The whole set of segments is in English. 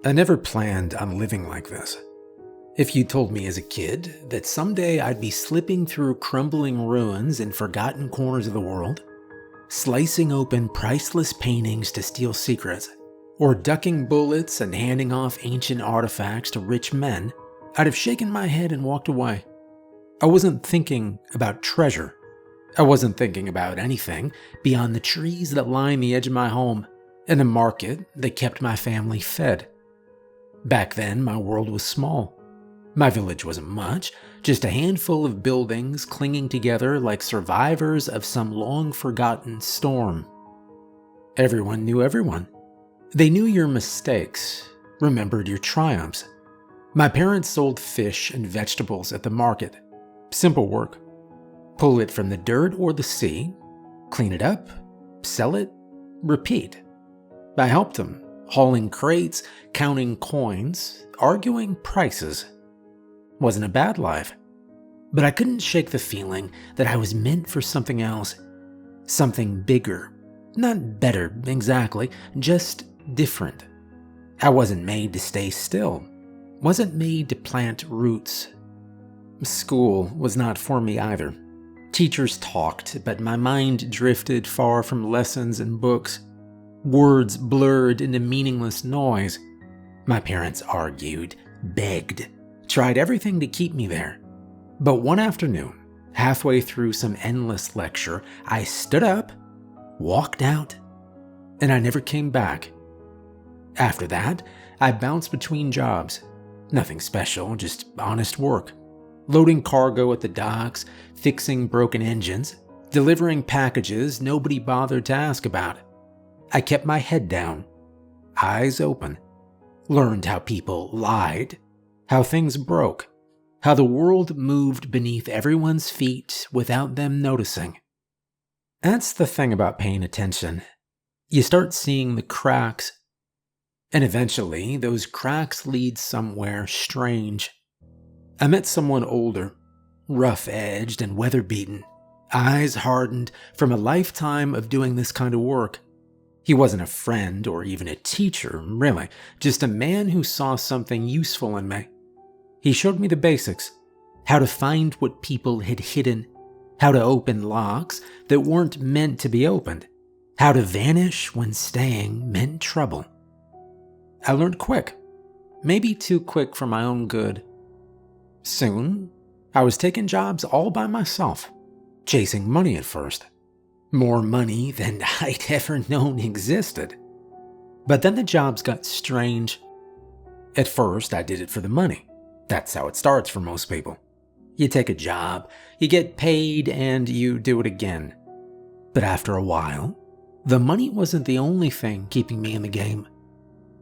I never planned on living like this. If you told me as a kid that someday I'd be slipping through crumbling ruins in forgotten corners of the world, slicing open priceless paintings to steal secrets, or ducking bullets and handing off ancient artifacts to rich men, I'd have shaken my head and walked away. I wasn't thinking about treasure. I wasn't thinking about anything beyond the trees that line the edge of my home and the market that kept my family fed. Back then, my world was small. My village wasn't much, just a handful of buildings clinging together like survivors of some long-forgotten storm. Everyone knew everyone. They knew your mistakes, remembered your triumphs. My parents sold fish and vegetables at the market. Simple work. Pull it from the dirt or the sea, clean it up, sell it, repeat. I helped them, hauling crates, counting coins, arguing prices. Wasn't a bad life, but I couldn't shake the feeling that I was meant for something else, something bigger, not better exactly, just different. I wasn't made to stay still, wasn't made to plant roots. School was not for me either. Teachers talked, but my mind drifted far from lessons and books. Words blurred into meaningless noise. My parents argued, begged, tried everything to keep me there. But one afternoon, halfway through some endless lecture, I stood up, walked out, and I never came back. After that, I bounced between jobs. Nothing special, just honest work. Loading cargo at the docks, fixing broken engines, delivering packages nobody bothered to ask about. I kept my head down, eyes open, learned how people lied, how things broke, how the world moved beneath everyone's feet without them noticing. That's the thing about paying attention. You start seeing the cracks, and eventually those cracks lead somewhere strange. I met someone older, rough-edged and weather-beaten, eyes hardened from a lifetime of doing this kind of work. He wasn't a friend or even a teacher, really, just a man who saw something useful in me. He showed me the basics, how to find what people had hidden, how to open locks that weren't meant to be opened, how to vanish when staying meant trouble. I learned quick, maybe too quick for my own good. Soon, I was taking jobs all by myself, chasing money at first. More money than I'd ever known existed. But then the jobs got strange. At first, I did it for the money. That's how it starts for most people. You take a job, you get paid, and you do it again. But after a while, the money wasn't the only thing keeping me in the game.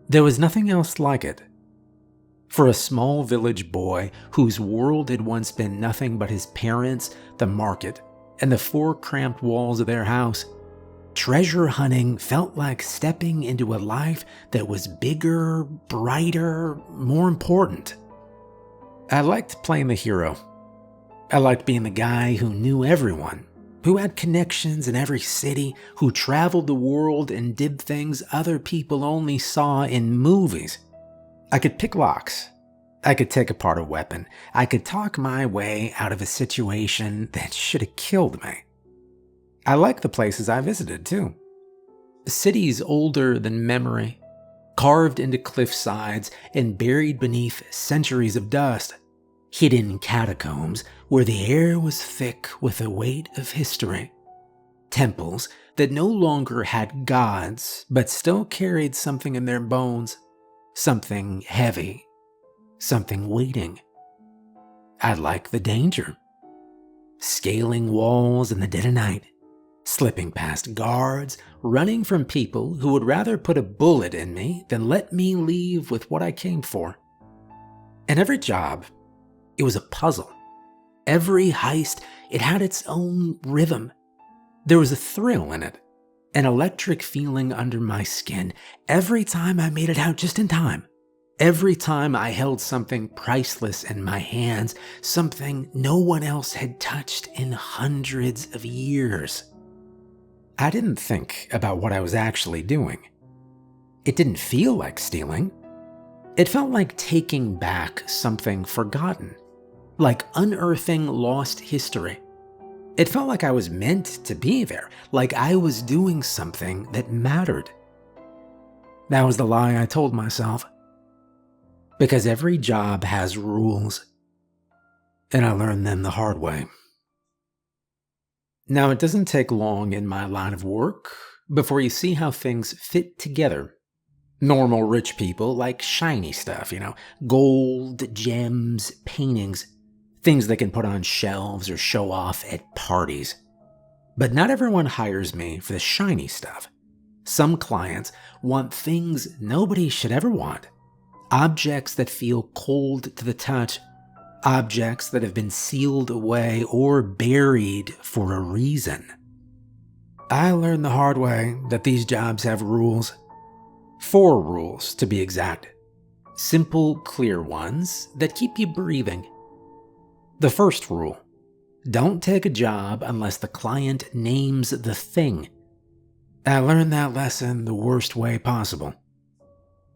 There was nothing else like it. For a small village boy whose world had once been nothing but his parents, the market, and the four cramped walls of their house, treasure hunting felt like stepping into a life that was bigger, brighter, more important. I liked playing the hero. I liked being the guy who knew everyone, who had connections in every city, who traveled the world and did things other people only saw in movies. I could pick locks. I could take apart a weapon. I could talk my way out of a situation that should have killed me. I liked the places I visited, too. Cities older than memory, carved into cliff sides and buried beneath centuries of dust. Hidden catacombs where the air was thick with the weight of history. Temples that no longer had gods, but still carried something in their bones. Something heavy, something waiting. I like the danger. Scaling walls in the dead of night, slipping past guards, running from people who would rather put a bullet in me than let me leave with what I came for. And every job, it was a puzzle. Every heist, it had its own rhythm. There was a thrill in it. An electric feeling under my skin every time I made it out just in time. Every time I held something priceless in my hands, something no one else had touched in hundreds of years. I didn't think about what I was actually doing. It didn't feel like stealing. It felt like taking back something forgotten, like unearthing lost history. It felt like I was meant to be there, like I was doing something that mattered. That was the lie I told myself. Because every job has rules, and I learned them the hard way. Now, it doesn't take long in my line of work before you see how things fit together. Normal rich people like shiny stuff, gold, gems, paintings, things they can put on shelves or show off at parties. But not everyone hires me for the shiny stuff. Some clients want things nobody should ever want. Objects that feel cold to the touch. Objects that have been sealed away or buried for a reason. I learned the hard way that these jobs have rules. 4 rules, to be exact. Simple, clear ones that keep you breathing. The first rule: don't take a job unless the client names the thing. I learned that lesson the worst way possible.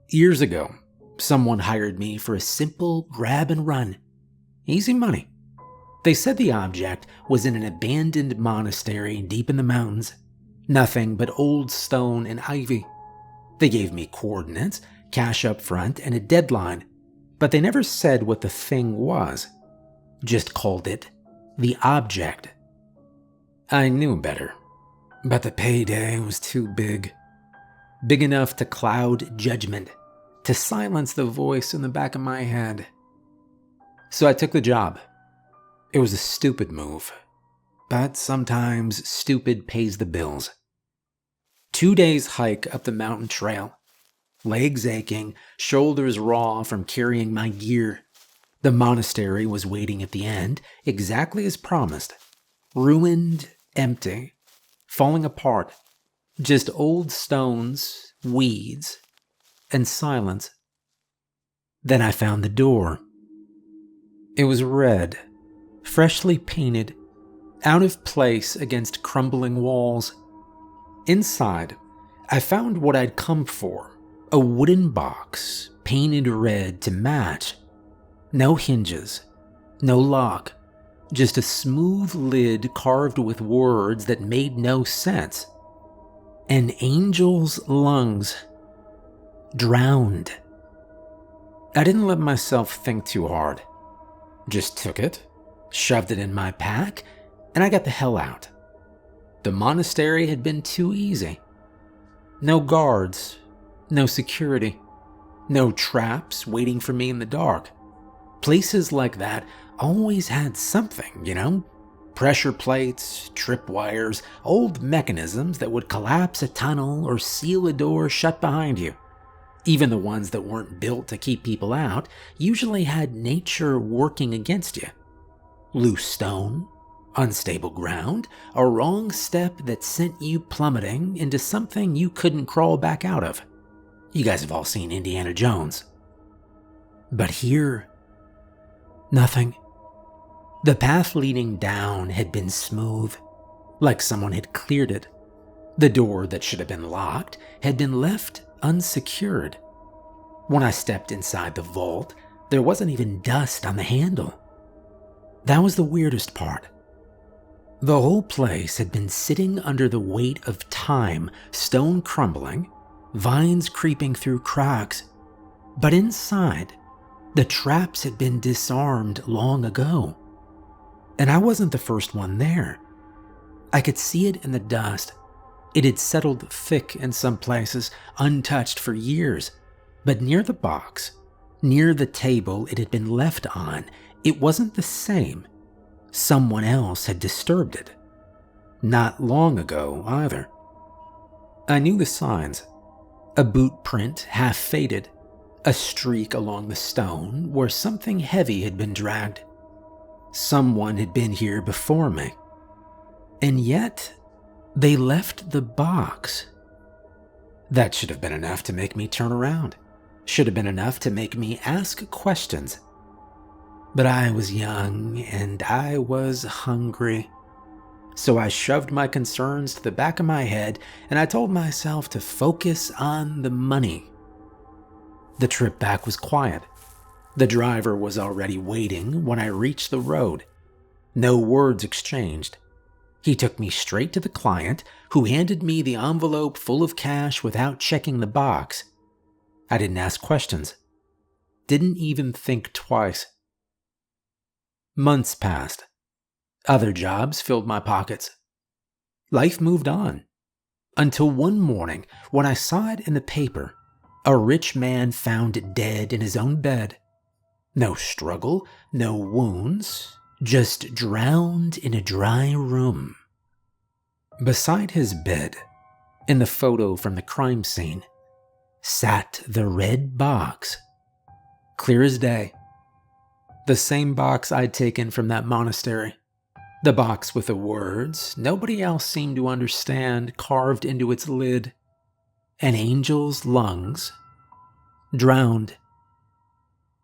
Years ago, someone hired me for a simple grab and run. Easy money. They said the object was in an abandoned monastery deep in the mountains. Nothing but old stone and ivy. They gave me coordinates, cash up front, and a deadline, but they never said what the thing was. Just called it the object. I knew better, but the payday was too big. Big enough to cloud judgment, to silence the voice in the back of my head. So I took the job. It was a stupid move, but sometimes stupid pays the bills. 2 days hike up the mountain trail. Legs aching, shoulders raw from carrying my gear. The monastery was waiting at the end, exactly as promised. Ruined, empty, falling apart. Just old stones, weeds, and silence. Then I found the door. It was red, freshly painted, out of place against crumbling walls. Inside, I found what I'd come for, a wooden box, painted red to match. No hinges, no lock, just a smooth lid carved with words that made no sense. An angel's lungs. Drowned. I didn't let myself think too hard. Just took it, shoved it in my pack, and I got the hell out. The monastery had been too easy. No guards, no security, no traps waiting for me in the dark. Places like that always had something, Pressure plates, tripwires, old mechanisms that would collapse a tunnel or seal a door shut behind you. Even the ones that weren't built to keep people out usually had nature working against you. Loose stone, unstable ground, a wrong step that sent you plummeting into something you couldn't crawl back out of. You guys have all seen Indiana Jones. But here, nothing. The path leading down had been smooth, like someone had cleared it. The door that should have been locked had been left unsecured. When I stepped inside the vault, there wasn't even dust on the handle. That was the weirdest part. The whole place had been sitting under the weight of time, stone crumbling, vines creeping through cracks. But inside, the traps had been disarmed long ago. And I wasn't the first one there. I could see it in the dust. It had settled thick in some places, untouched for years. But near the box, near the table it had been left on, it wasn't the same. Someone else had disturbed it. Not long ago, either. I knew the signs. A boot print, half faded. A streak along the stone where something heavy had been dragged. Someone had been here before me. And yet, they left the box. That should have been enough to make me turn around. Should have been enough to make me ask questions. But I was young and I was hungry. So I shoved my concerns to the back of my head and I told myself to focus on the money. The trip back was quiet. The driver was already waiting when I reached the road. No words exchanged. He took me straight to the client, who handed me the envelope full of cash without checking the box. I didn't ask questions. Didn't even think twice. Months passed. Other jobs filled my pockets. Life moved on. Until one morning, when I saw it in the paper, a rich man found dead in his own bed. No struggle, no wounds, just drowned in a dry room. Beside his bed, in the photo from the crime scene, sat the red box. Clear as day. The same box I'd taken from that monastery. The box with the words nobody else seemed to understand carved into its lid. An angel's lungs. Drowned.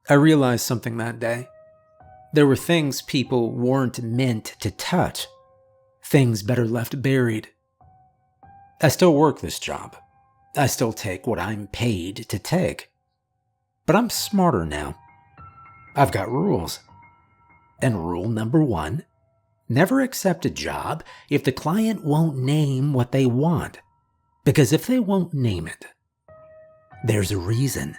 I realized something that day. There were things people weren't meant to touch. Things better left buried. I still work this job. I still take what I'm paid to take. But I'm smarter now. I've got rules. And rule number 1, never accept a job if the client won't name what they want. Because if they won't name it, there's a reason.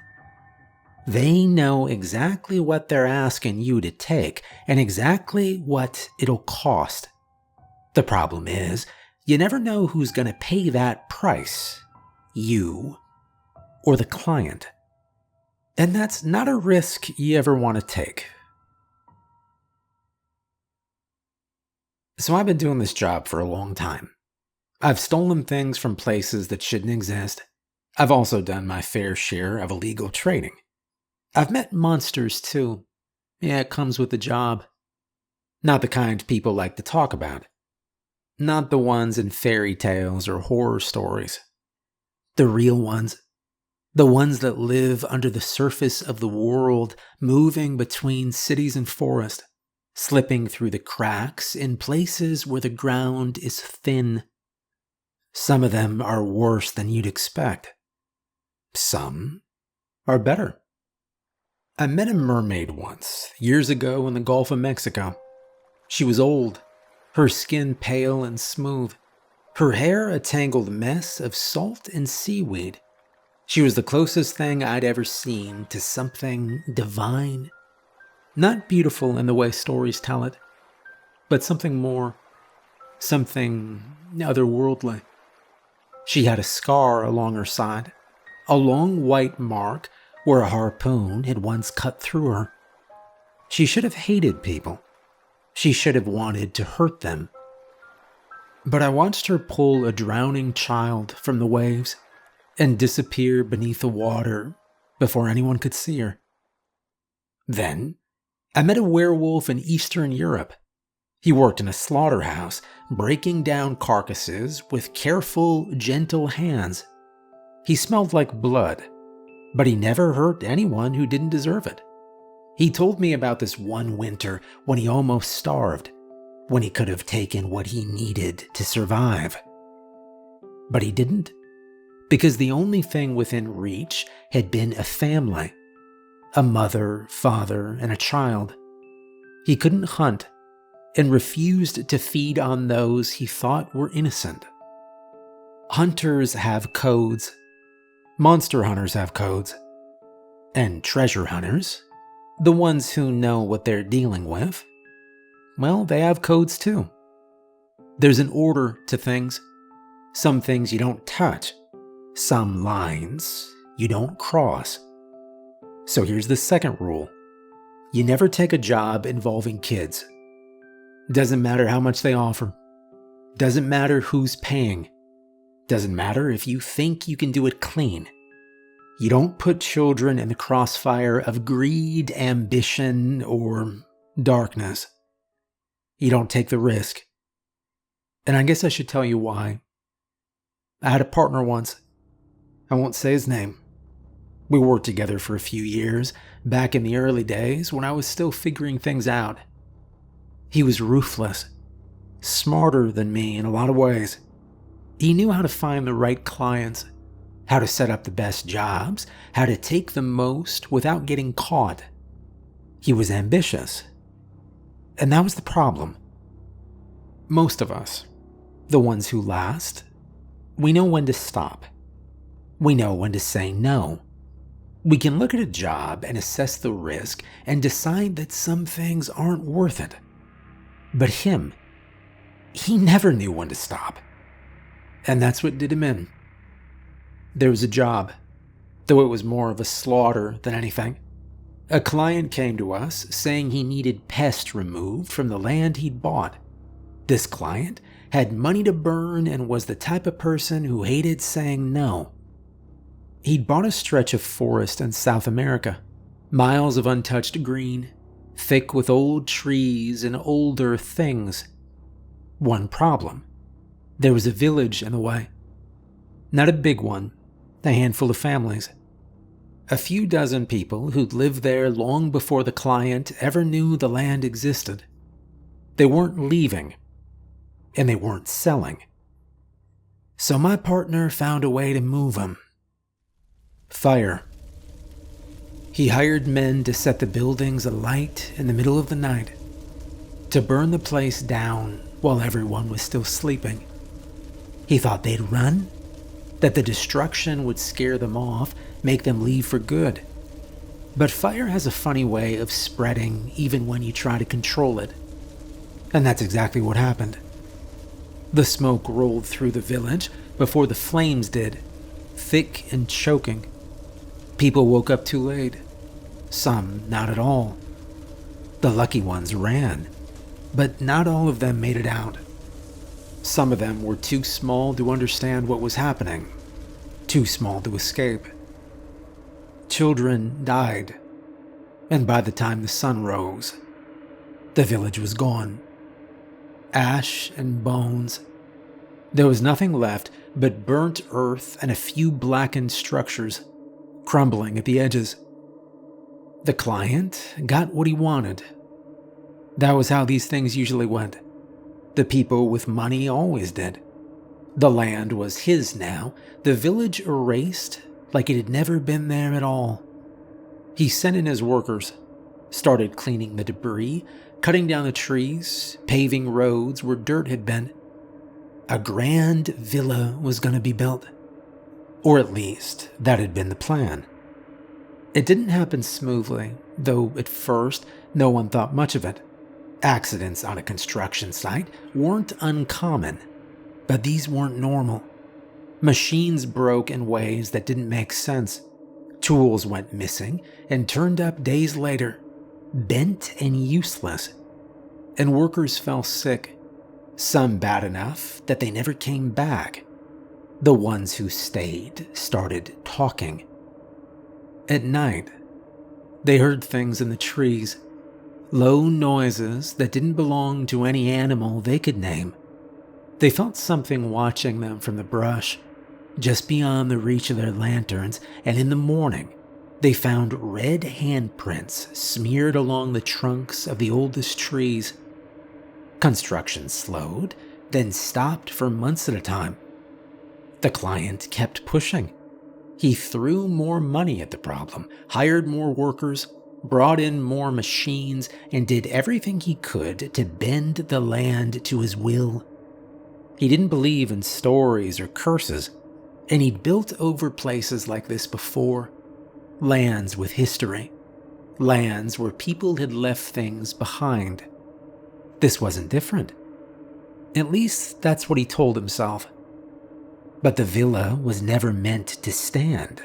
They know exactly what they're asking you to take and exactly what it'll cost. The problem is, you never know who's going to pay that price. You or the client. And that's not a risk you ever want to take. So I've been doing this job for a long time. I've stolen things from places that shouldn't exist. I've also done my fair share of illegal trading. I've met monsters too. Yeah, it comes with the job. Not the kind people like to talk about. Not the ones in fairy tales or horror stories. The real ones. The ones that live under the surface of the world, moving between cities and forest, slipping through the cracks in places where the ground is thin. Some of them are worse than you'd expect. Some are better. I met a mermaid once, years ago in the Gulf of Mexico. She was old, her skin pale and smooth, her hair a tangled mess of salt and seaweed. She was the closest thing I'd ever seen to something divine. Not beautiful in the way stories tell it, but something more, something otherworldly. She had a scar along her side, a long white mark where a harpoon had once cut through her. She should have hated people. She should have wanted to hurt them. But I watched her pull a drowning child from the waves and disappear beneath the water before anyone could see her. Then, I met a werewolf in Eastern Europe. He worked in a slaughterhouse, breaking down carcasses with careful, gentle hands. He smelled like blood, but he never hurt anyone who didn't deserve it. He told me about this one winter when he almost starved, when he could have taken what he needed to survive. But he didn't, because the only thing within reach had been a family, a mother, father, and a child. He couldn't hunt and refused to feed on those he thought were innocent. Hunters have codes. Monster hunters have codes. And treasure hunters, the ones who know what they're dealing with, well, they have codes too. There's an order to things. Some things you don't touch. Some lines you don't cross. So here's the second rule. You never take a job involving kids. Doesn't matter how much they offer. Doesn't matter who's paying. Doesn't matter if you think you can do it clean. You don't put children in the crossfire of greed, ambition, or darkness. You don't take the risk. And I guess I should tell you why. I had a partner once. I won't say his name. We worked together for a few years, back in the early days when I was still figuring things out. He was ruthless, smarter than me in a lot of ways. He knew how to find the right clients, how to set up the best jobs, how to take the most without getting caught. He was ambitious. And that was the problem. Most of us, the ones who last, we know when to stop. We know when to say no. We can look at a job and assess the risk and decide that some things aren't worth it. But him, he never knew when to stop. And that's what did him in. There was a job, though it was more of a slaughter than anything. A client came to us saying he needed pests removed from the land he'd bought. This client had money to burn and was the type of person who hated saying no. He'd bought a stretch of forest in South America, miles of untouched green, thick with old trees and older things. One problem: there was a village in the way. Not a big one, a handful of families. A few dozen people who'd lived there long before the client ever knew the land existed. They weren't leaving, and they weren't selling. So my partner found a way to move them. Fire. He hired men to set the buildings alight in the middle of the night, to burn the place down while everyone was still sleeping. He thought they'd run, that the destruction would scare them off, make them leave for good. But fire has a funny way of spreading even when you try to control it. And that's exactly what happened. The smoke rolled through the village before the flames did, thick and choking. People woke up too late. Some not at all. The lucky ones ran, but not all of them made it out. Some of them were too small to understand what was happening, too small to escape. Children died, and by the time the sun rose, the village was gone. Ash and bones. There was nothing left but burnt earth and a few blackened structures, crumbling at the edges. The client got what he wanted. That was how these things usually went. The people with money always did. The land was his now, the village erased like it had never been there at all. He sent in his workers, started cleaning the debris, cutting down the trees, paving roads where dirt had been. A grand villa was going to be built. Or at least, that had been the plan. It didn't happen smoothly, though at first, no one thought much of it. Accidents on a construction site weren't uncommon, but these weren't normal. Machines broke in ways that didn't make sense. Tools went missing and turned up days later, bent and useless. And workers fell sick, some bad enough that they never came back. The ones who stayed started talking. At night, they heard things in the trees, low noises that didn't belong to any animal they could name. They felt something watching them from the brush, just beyond the reach of their lanterns, and in the morning, they found red handprints smeared along the trunks of the oldest trees. Construction slowed, then stopped for months at a time. The client kept pushing. He threw more money at the problem, hired more workers, brought in more machines, and did everything he could to bend the land to his will. He didn't believe in stories or curses, and he'd built over places like this before. Lands with history. Lands where people had left things behind. This wasn't different. At least that's what he told himself. But the villa was never meant to stand.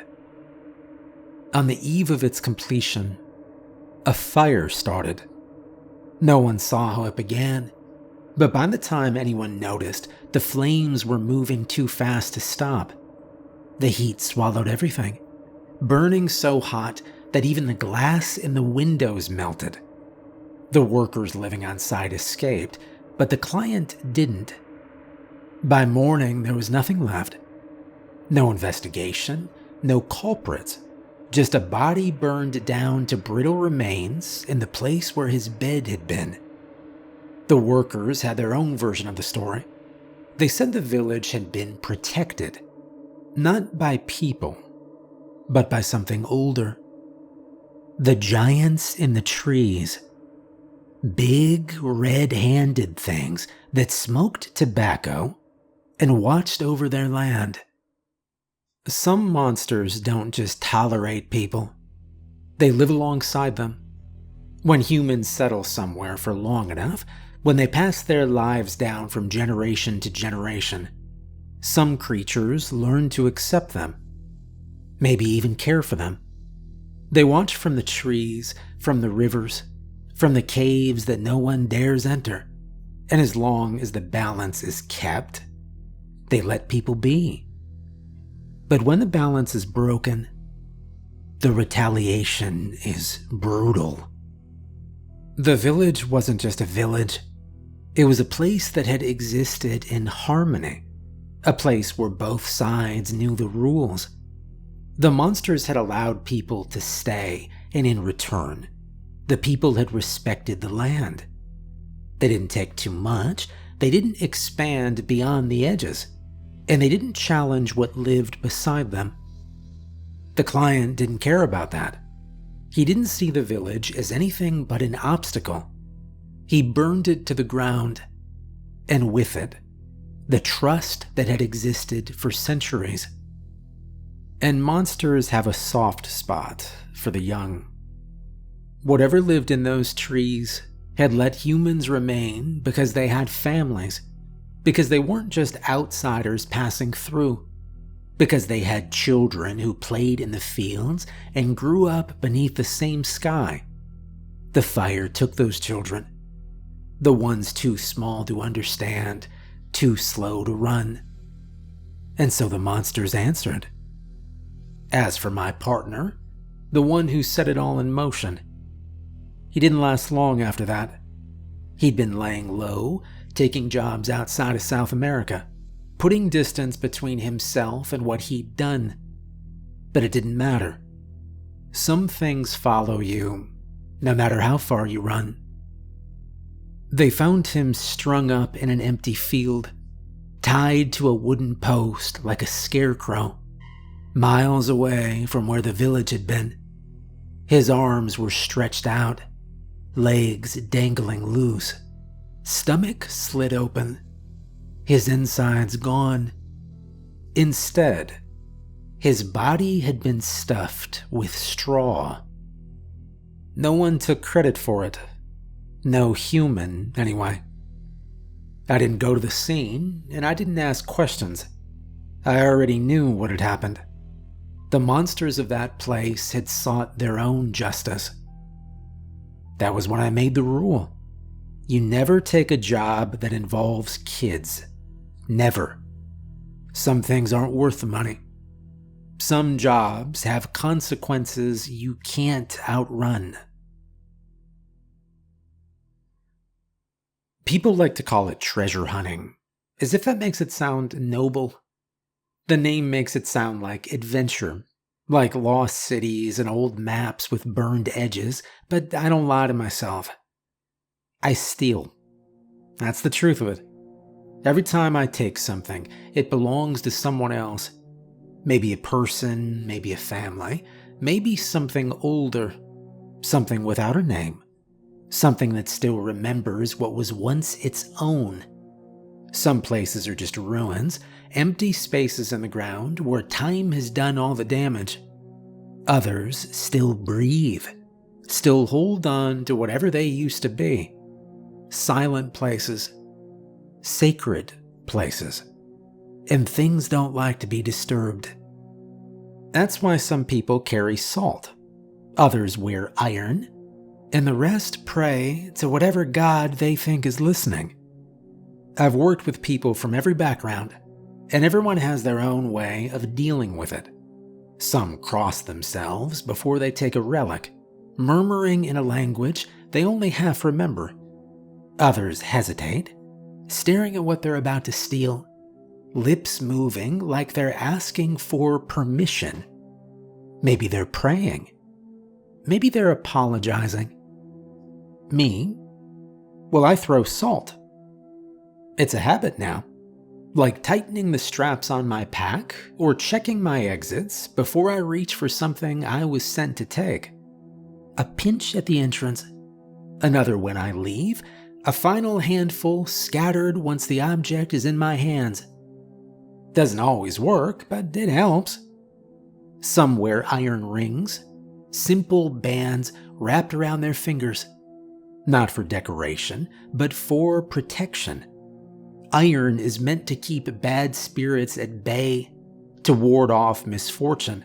On the eve of its completion, a fire started. No one saw how it began, but by the time anyone noticed, the flames were moving too fast to stop. The heat swallowed everything, burning so hot that even the glass in the windows melted. The workers living on site escaped, but the client didn't. By morning, there was nothing left. No investigation, no culprits, just a body burned down to brittle remains in the place where his bed had been. The workers had their own version of the story. They said the village had been protected. Not by people, but by something older. The giants in the trees. Big, red-handed things that smoked tobacco and watched over their land. Some monsters don't just tolerate people. They live alongside them. When humans settle somewhere for long enough, when they pass their lives down from generation to generation, some creatures learn to accept them, maybe even care for them. They watch from the trees, from the rivers, from the caves that no one dares enter, and as long as the balance is kept, they let people be. But when the balance is broken, the retaliation is brutal. The village wasn't just a village. It was a place that had existed in harmony, a place where both sides knew the rules. The monsters had allowed people to stay, and in return, the people had respected the land. They didn't take too much, they didn't expand beyond the edges, and they didn't challenge what lived beside them. The client didn't care about that. He didn't see the village as anything but an obstacle. He burned it to the ground, and with it, the trust that had existed for centuries. And monsters have a soft spot for the young. Whatever lived in those trees had let humans remain because they had families, because they weren't just outsiders passing through, because they had children who played in the fields and grew up beneath the same sky. The fire took those children, the ones too small to understand, too slow to run. And so the monsters answered. As for my partner, the one who set it all in motion, he didn't last long after that. He'd been laying low, taking jobs outside of South America, putting distance between himself and what he'd done. But it didn't matter. Some things follow you, no matter how far you run. They found him strung up in an empty field, tied to a wooden post like a scarecrow, miles away from where the village had been. His arms were stretched out, legs dangling loose, stomach slit open, his insides gone. Instead, his body had been stuffed with straw. No one took credit for it. No human, anyway. I didn't go to the scene, and I didn't ask questions. I already knew what had happened. The monsters of that place had sought their own justice. That was when I made the rule. You never take a job that involves kids. Never. Some things aren't worth the money. Some jobs have consequences you can't outrun. People like to call it treasure hunting, as if that makes it sound noble. The name makes it sound like adventure, like lost cities and old maps with burned edges, but I don't lie to myself. I steal. That's the truth of it. Every time I take something, it belongs to someone else. Maybe a person, maybe a family, maybe something older, something without a name, something that still remembers what was once its own. Some places are just ruins, empty spaces in the ground where time has done all the damage. Others still breathe, still hold on to whatever they used to be. Silent places, sacred places, and things don't like to be disturbed. That's why some people carry salt, others wear iron, and the rest pray to whatever god they think is listening. I've worked with people from every background, and everyone has their own way of dealing with it. Some cross themselves before they take a relic, murmuring in a language they only half remember. Others hesitate, staring at what they're about to steal, lips moving like they're asking for permission. Maybe they're praying. Maybe they're apologizing. Me? Well, I throw salt. It's a habit now. Like tightening the straps on my pack or checking my exits before I reach for something I was sent to take. A pinch at the entrance, another when I leave, a final handful scattered once the object is in my hands. Doesn't always work, but it helps. Some wear iron rings, simple bands wrapped around their fingers. Not for decoration, but for protection. Iron is meant to keep bad spirits at bay, to ward off misfortune,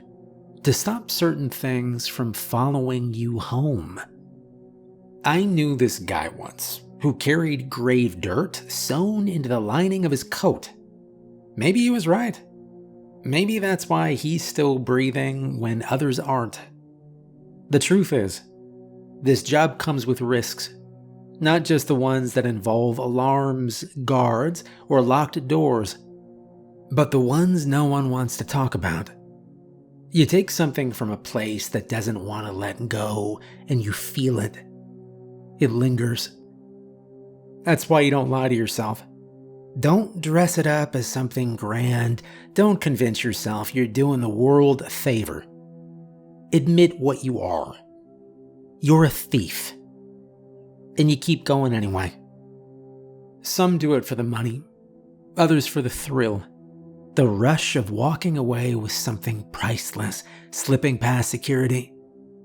to stop certain things from following you home. I knew this guy once who carried grave dirt sewn into the lining of his coat. Maybe he was right. Maybe that's why he's still breathing when others aren't. The truth is, this job comes with risks. Not just the ones that involve alarms, guards, or locked doors, but the ones no one wants to talk about. You take something from a place that doesn't want to let go, and you feel it. It lingers. That's why you don't lie to yourself. Don't dress it up as something grand. Don't convince yourself you're doing the world a favor. Admit what you are. You're a thief. And you keep going anyway. Some do it for the money, others for the thrill. The rush of walking away with something priceless, slipping past security,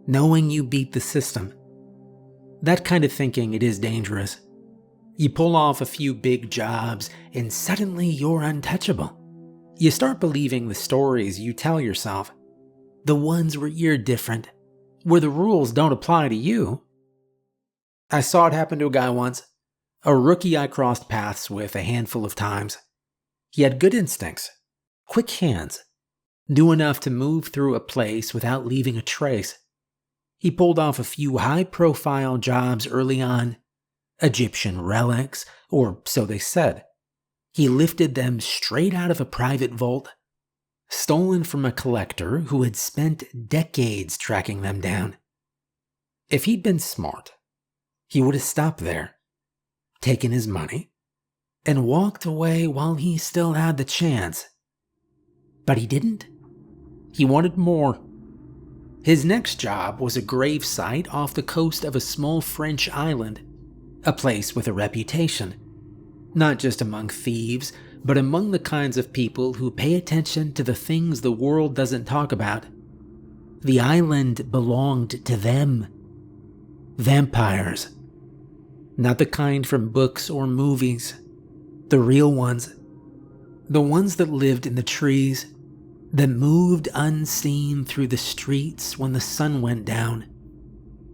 knowing you beat the system. That kind of thinking, it is dangerous. You pull off a few big jobs and suddenly you're untouchable. You start believing the stories you tell yourself. The ones where you're different, where the rules don't apply to you. I saw it happen to a guy once, a rookie I crossed paths with a handful of times. He had good instincts, quick hands, knew enough to move through a place without leaving a trace. He pulled off a few high-profile jobs early on, Egyptian relics, or so they said. He lifted them straight out of a private vault, stolen from a collector who had spent decades tracking them down. If he'd been smart, he would have stopped there, taken his money, and walked away while he still had the chance. But he didn't. He wanted more. His next job was a grave site off the coast of a small French island, a place with a reputation, not just among thieves, but among the kinds of people who pay attention to the things the world doesn't talk about. The island belonged to them. Vampires. Not the kind from books or movies. The real ones. The ones that lived in the trees, that moved unseen through the streets when the sun went down.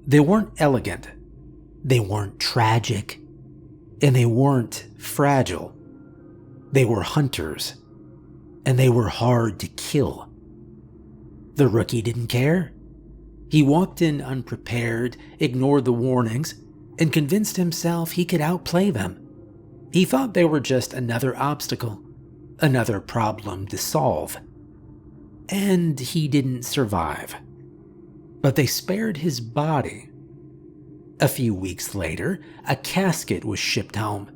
They weren't elegant. They weren't tragic. And they weren't fragile. They were hunters. And they were hard to kill. The rookie didn't care. He walked in unprepared, ignored the warnings, and convinced himself he could outplay them. He thought they were just another obstacle, another problem to solve. And he didn't survive. But they spared his body. A few weeks later, a casket was shipped home.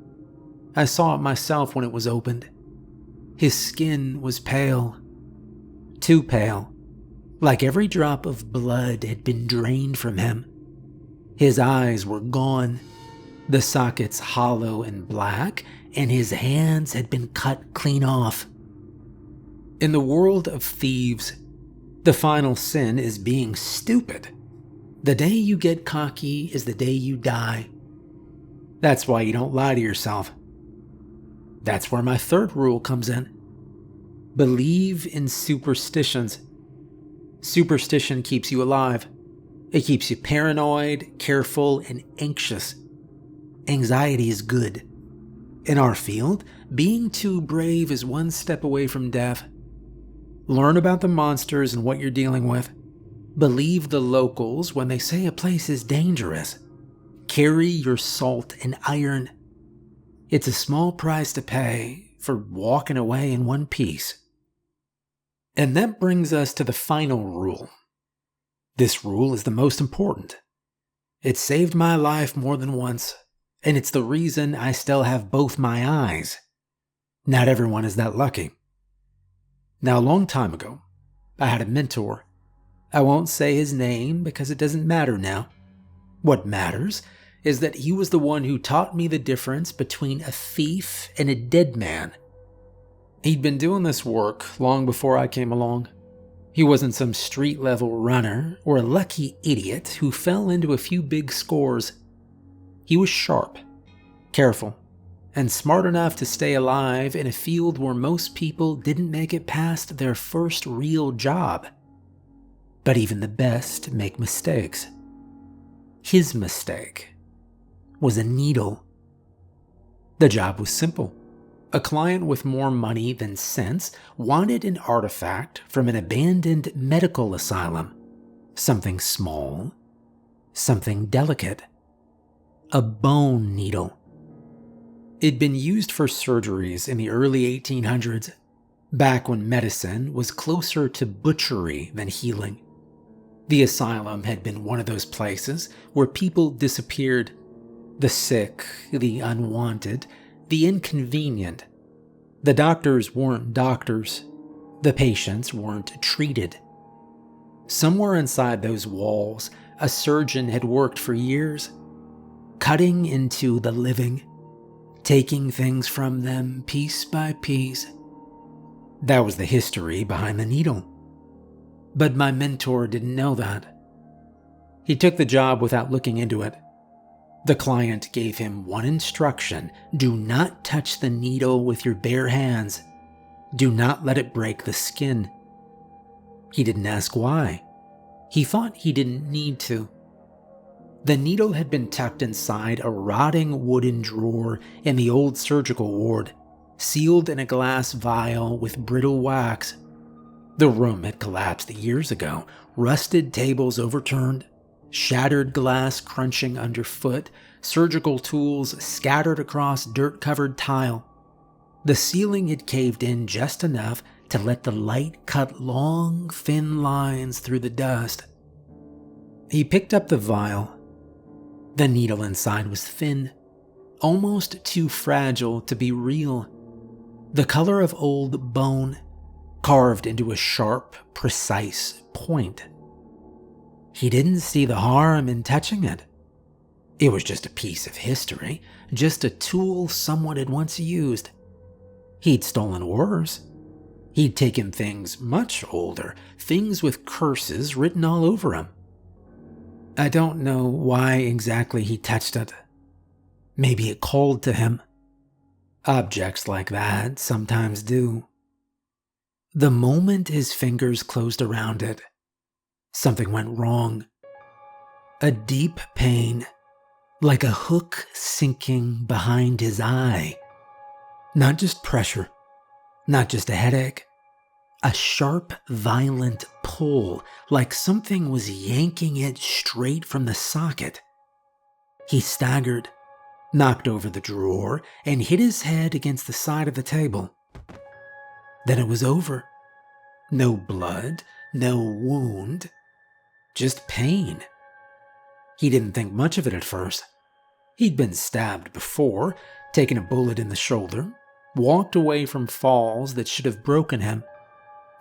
I saw it myself when it was opened. His skin was pale. Too pale. Like every drop of blood had been drained from him. His eyes were gone, the sockets hollow and black, and his hands had been cut clean off. In the world of thieves, the final sin is being stupid. The day you get cocky is the day you die. That's why you don't lie to yourself. That's where my third rule comes in. Believe in superstitions. Superstition keeps you alive. It keeps you paranoid, careful, and anxious. Anxiety is good. In our field, being too brave is one step away from death. Learn about the monsters and what you're dealing with. Believe the locals when they say a place is dangerous. Carry your salt and iron. It's a small price to pay for walking away in one piece. And that brings us to the final rule. This rule is the most important. It saved my life more than once, and it's the reason I still have both my eyes. Not everyone is that lucky. Now, a long time ago, I had a mentor. I won't say his name because it doesn't matter now. What matters is that he was the one who taught me the difference between a thief and a dead man. He'd been doing this work long before I came along. He wasn't some street-level runner or a lucky idiot who fell into a few big scores. He was sharp, careful, and smart enough to stay alive in a field where most people didn't make it past their first real job. But even the best make mistakes. His mistake was a needle. The job was simple. A client with more money than sense wanted an artifact from an abandoned medical asylum. Something small, something delicate. A bone needle. It'd been used for surgeries in the early 1800s, back when medicine was closer to butchery than healing. The asylum had been one of those places where people disappeared. The sick, the unwanted, the inconvenient. The doctors weren't doctors. The patients weren't treated. Somewhere inside those walls, a surgeon had worked for years, cutting into the living, taking things from them piece by piece. That was the history behind the needle. But my mentor didn't know that. He took the job without looking into it. The client gave him one instruction: do not touch the needle with your bare hands. Do not let it break the skin. He didn't ask why. He thought he didn't need to. The needle had been tucked inside a rotting wooden drawer in the old surgical ward, sealed in a glass vial with brittle wax. The room had collapsed years ago, rusted tables overturned, shattered glass crunching underfoot, surgical tools scattered across dirt-covered tile. The ceiling had caved in just enough to let the light cut long, thin lines through the dust. He picked up the vial. The needle inside was thin, almost too fragile to be real. The color of old bone, carved into a sharp, precise point. He didn't see the harm in touching it. It was just a piece of history, just a tool someone had once used. He'd stolen worse. He'd taken things much older, things with curses written all over them. I don't know why exactly he touched it. Maybe it called to him. Objects like that sometimes do. The moment his fingers closed around it, something went wrong. A deep pain, like a hook sinking behind his eye. Not just pressure, not just a headache. A sharp, violent pull, like something was yanking it straight from the socket. He staggered, knocked over the drawer, and hit his head against the side of the table. Then it was over. No blood, no wound, just pain. He didn't think much of it at first. He'd been stabbed before, taken a bullet in the shoulder, walked away from falls that should have broken him.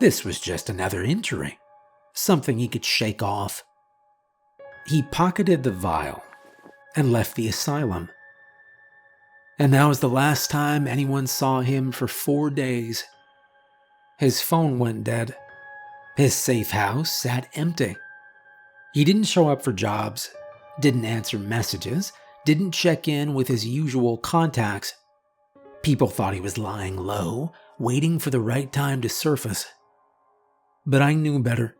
This was just another injury, something he could shake off. He pocketed the vial and left the asylum. And that was the last time anyone saw him for 4 days. His phone went dead. His safe house sat empty. He didn't show up for jobs, didn't answer messages, didn't check in with his usual contacts. People thought he was lying low, waiting for the right time to surface. But I knew better.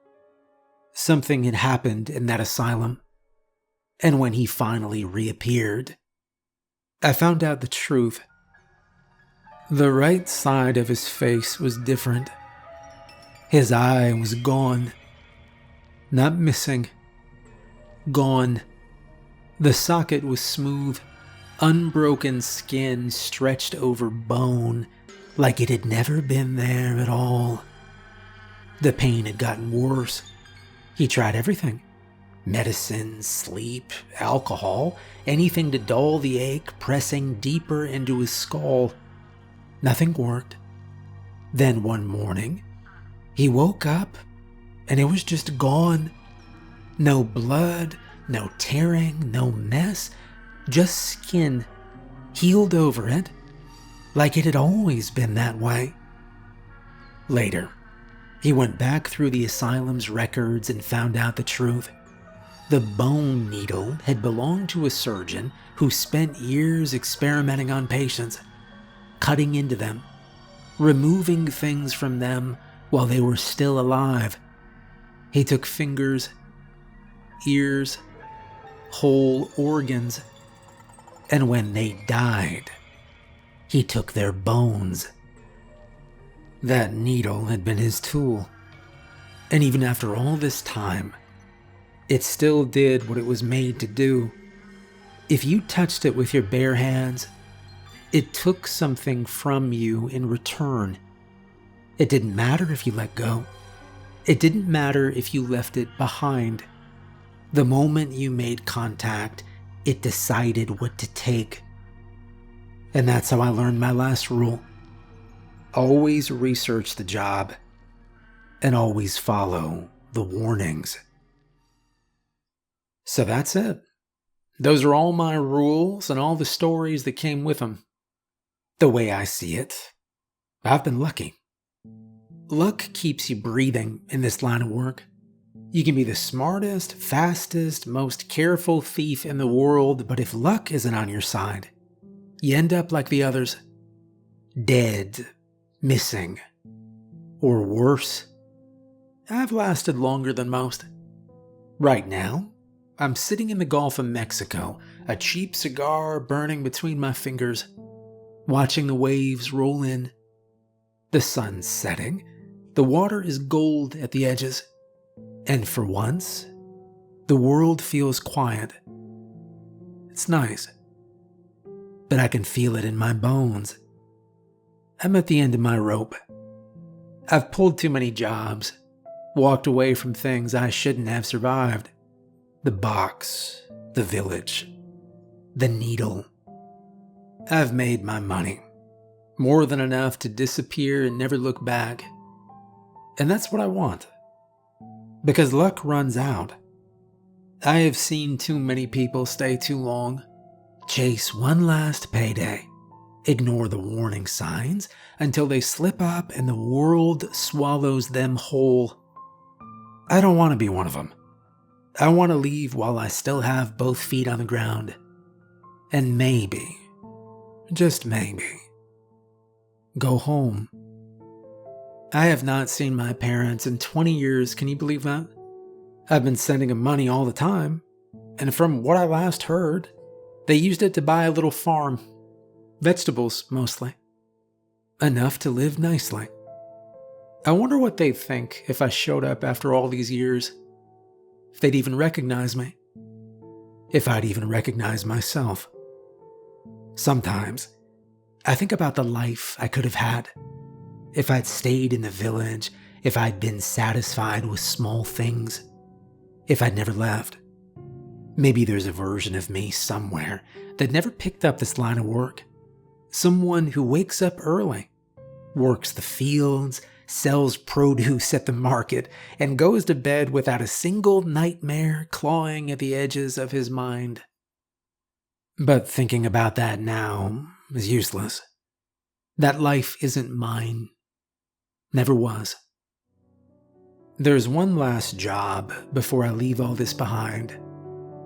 Something had happened in that asylum. And when he finally reappeared, I found out the truth. The right side of his face was different. His eye was gone. Not missing. Gone. The socket was smooth. Unbroken skin stretched over bone, like it had never been there at all. The pain had gotten worse. He tried everything. Medicine, sleep, alcohol, anything to dull the ache pressing deeper into his skull. Nothing worked. Then one morning, he woke up and it was just gone. No blood, no tearing, no mess, just skin healed over it like it had always been that way. Later, he went back through the asylum's records and found out the truth. The bone needle had belonged to a surgeon who spent years experimenting on patients, cutting into them, removing things from them while they were still alive. He took fingers, ears, whole organs, and when they died, he took their bones. That needle had been his tool, and even after all this time, it still did what it was made to do. If you touched it with your bare hands, it took something from you in return. It didn't matter if you let go. It didn't matter if you left it behind. The moment you made contact, it decided what to take. And that's how I learned my last rule. Always research the job and always follow the warnings. So that's it. Those are all my rules and all the stories that came with them. The way I see it, I've been lucky. Luck keeps you breathing in this line of work. You can be the smartest, fastest, most careful thief in the world, but if luck isn't on your side, you end up like the others. Dead, missing, or worse. I've lasted longer than most. Right now, I'm sitting in the Gulf of Mexico, a cheap cigar burning between my fingers, watching the waves roll in. The sun's setting, the water is gold at the edges, and for once, the world feels quiet. It's nice, but I can feel it in my bones. I'm at the end of my rope. I've pulled too many jobs, walked away from things I shouldn't have survived. The box, the village, the needle. I've made my money, more than enough to disappear and never look back. And that's what I want. Because luck runs out. I have seen too many people stay too long, chase one last payday, ignore the warning signs until they slip up and the world swallows them whole. I don't want to be one of them. I want to leave while I still have both feet on the ground. And maybe, just maybe, go home. I have not seen my parents in 20 years, can you believe that? I've been sending them money all the time, and from what I last heard, they used it to buy a little farm. Vegetables, mostly. Enough to live nicely. I wonder what they'd think if I showed up after all these years. If they'd even recognize me. If I'd even recognize myself. Sometimes, I think about the life I could have had. If I'd stayed in the village, if I'd been satisfied with small things, if I'd never left. Maybe there's a version of me somewhere that never picked up this line of work. Someone who wakes up early, works the fields, sells produce at the market, and goes to bed without a single nightmare clawing at the edges of his mind. But thinking about that now is useless. That life isn't mine. Never was. There's one last job before I leave all this behind.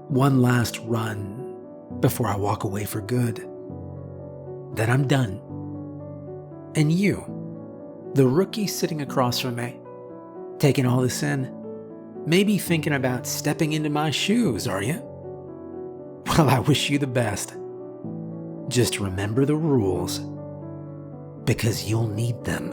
One last run before I walk away for good. Then I'm done. And you, the rookie sitting across from me, taking all this in, maybe thinking about stepping into my shoes, are you? Well, I wish you the best. Just remember the rules, because you'll need them.